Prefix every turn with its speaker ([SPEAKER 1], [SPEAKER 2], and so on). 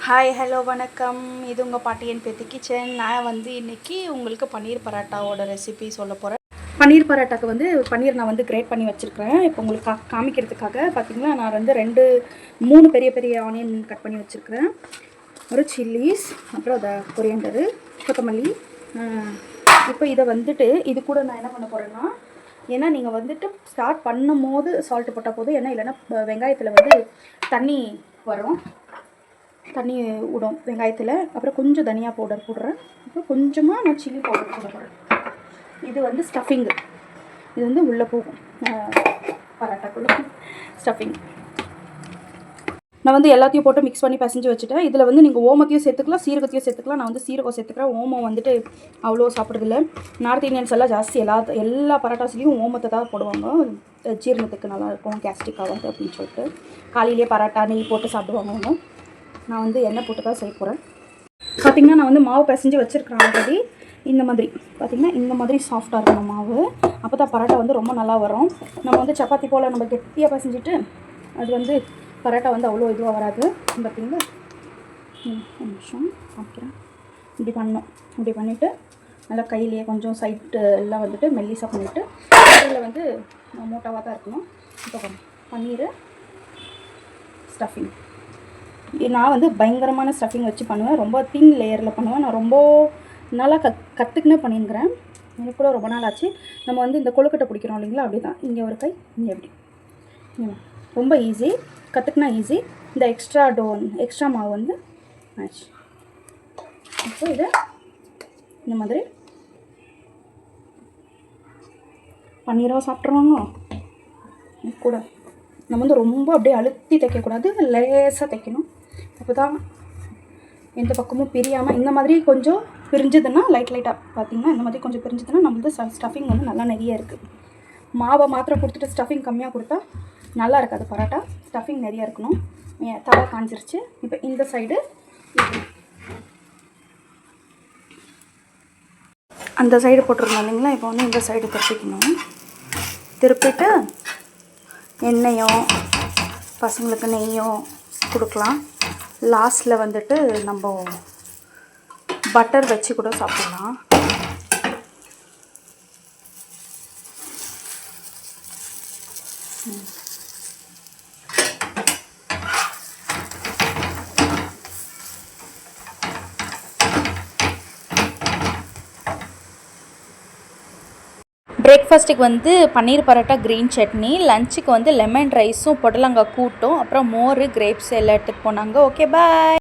[SPEAKER 1] Hi hello வணக்கம். இது உங்கள் பாட்டியன் பேத்தி கிச்சன். நான் வந்து இன்றைக்கி உங்களுக்கு பன்னீர் பரோட்டாவோட ரெசிபி சொல்ல போகிறேன். பன்னீர் பரோட்டாக்கு வந்து பன்னீர் நான் வந்து கிரேட் பண்ணி வச்சுருக்கிறேன். இப்போ உங்களுக்கு காமிக்கிறதுக்காக பார்த்திங்கன்னா நான் வந்து 3 பெரிய பெரிய ஆனியன் கட் பண்ணி வச்சுருக்கிறேன். ஒரு சில்லிஸ், அப்புறம் அதை கொரியண்டரு, கொத்தமல்லி. இப்போ இதை வந்துட்டு இது கூட நான் என்ன பண்ண போகிறேன்னா, ஏன்னா நீங்கள் வந்துட்டு ஸ்டார்ட் பண்ணும் போது சால்ட்டு போட்டால் போதும். ஏன்னா இல்லைன்னா வெங்காயத்தில் வந்து தண்ணி வரும், தண்ணி விடும் வெங்காயத்தில். அப்புறம் கொஞ்சம் தனியா பவுடர் போடுறேன். அப்புறம் கொஞ்சமாக நான் சில்லி பவுடர் போட போகிறேன். இது வந்து ஸ்டஃபிங்கு. இது வந்து உள்ளே போகும் பரோட்டாக்குள்ளே ஸ்டஃபிங். நான் வந்து எல்லாத்தையும் போட்டு மிக்ஸ் பண்ணி பிசைஞ்சு வச்சுட்டேன். இதில் வந்து நீங்கள் ஓமத்தையும் சேர்த்துக்கலாம், சீரகத்தையும் சேர்த்துக்கலாம். நான் வந்து சீரகம் சேர்த்துக்கிறேன். ஓமம் வந்துட்டு அவ்வளோ சாப்பிட்றதில்ல. நார்த் இந்தியன்ஸ் எல்லாம் ஜாஸ்தி எல்லா பரோட்டாஸ்லேயும் ஓமத்தை தான் போடுவாங்க. ஜீரணத்துக்கு நல்லாயிருக்கும், கேஸ்ட்ரிக் ஆகாது அப்படின்னு சொல்லிட்டு. காலையிலேயே பரோட்டா நெய் போட்டு சாப்பிடுவாங்க அவங்க. நான் வந்து எண்ணெய் போட்டு தான் செய்ய போகிறேன். பார்த்திங்கன்னா நான் வந்து மாவு பிசைஞ்சு வச்சுருக்கிறேன் ஆல்ரெடி. இந்த மாதிரி பார்த்திங்கன்னா இந்த மாதிரி சாஃப்டாக இருக்கணும் மாவு. அப்போ தான் பரோட்டா வந்து ரொம்ப நல்லா வரும். நம்ம வந்து சப்பாத்தி போல் நம்ம கெட்டியாக பிசைஞ்சிட்டு அது வந்து பரோட்டா வந்து அவ்வளோ இதுவாக வராது. பார்த்திங்களா, ஒரு நிமிஷம் காமிக்கிறேன். இப்படி பண்ணணும். இப்படி பண்ணிவிட்டு நல்லா கையிலேயே கொஞ்சம் சைட்டு எல்லாம் வந்துட்டு மெல்லிசாக பண்ணிவிட்டு இதில் வந்து மூட்டாவாக தான் இருக்கணும். இப்போ பன்னீர் ஸ்டஃபிங் நான் வந்து பயங்கரமான ஸ்டஃபிங் வச்சு பண்ணுவேன். ரொம்ப தின் லேயரில் பண்ணுவேன். நான் ரொம்ப நாளாக கற்றுக்கினே பண்ணியிருக்கிறேன். எனக்கு கூட ரொம்ப நாள் ஆச்சு. நம்ம வந்து இந்த கொழுக்கட்டை பிடிக்கிறோம் இல்லைங்களா, அப்படி தான். இங்கே ஒரு கை, இங்கே எப்படி. ரொம்ப ஈஸி, கற்றுக்கினா ஈஸி. இந்த எக்ஸ்ட்ரா மாவு வந்து ஆச்சு. இப்போ இதை இந்த மாதிரி பன்னீராக சாப்பிட்ருவாங்க கூட. நம்ம வந்து ரொம்ப அப்படியே அழுத்தி தைக்கக்கூடாது, லேசாக தைக்கணும். அப்போ தான் எந்த பக்கமும் பிரியாமல். இந்த மாதிரி கொஞ்சம் பிரிஞ்சுதுன்னா லைட்டாக பார்த்திங்கன்னா இந்த மாதிரி கொஞ்சம் பிரிஞ்சுதுன்னா நம்மளுக்கு ஸ்டஃபிங் வந்து நல்லா நிறைய இருக்குது. மாவை மாத்திரம் கொடுத்துட்டு ஸ்டஃபிங் கம்மியாக கொடுத்தா நல்லா இருக்காது பரோட்டா. ஸ்டஃபிங் நிறையா இருக்கணும். தலை காஞ்சிருச்சு. இப்போ இந்த சைடு அந்த சைடு போட்டிருந்தோம் இல்லைங்களா, இப்போ வந்து இந்த சைடு திருப்பிக்கணும். திருப்பிட்டு எண்ணெயோ பசங்களுக்கு நெய்யோ கொடுக்கலாம். லாஸ்ட்டில் வந்துட்டு நம்ம பட்டர் வச்சு கூட சாப்பிடலாம். பிரேக்ஃபாஸ்ட்டுக்கு வந்து பன்னீர் பரோட்டா, க்ரீன் சட்னி. லஞ்சுக்கு வந்து லெமன் ரைஸும் புடலங்காய் கூட்டும், அப்புறம் மோர், கிரேப்ஸ் எல்லாம் எடுத்துகிட்டு போனாங்க. ஓகே, பாய்.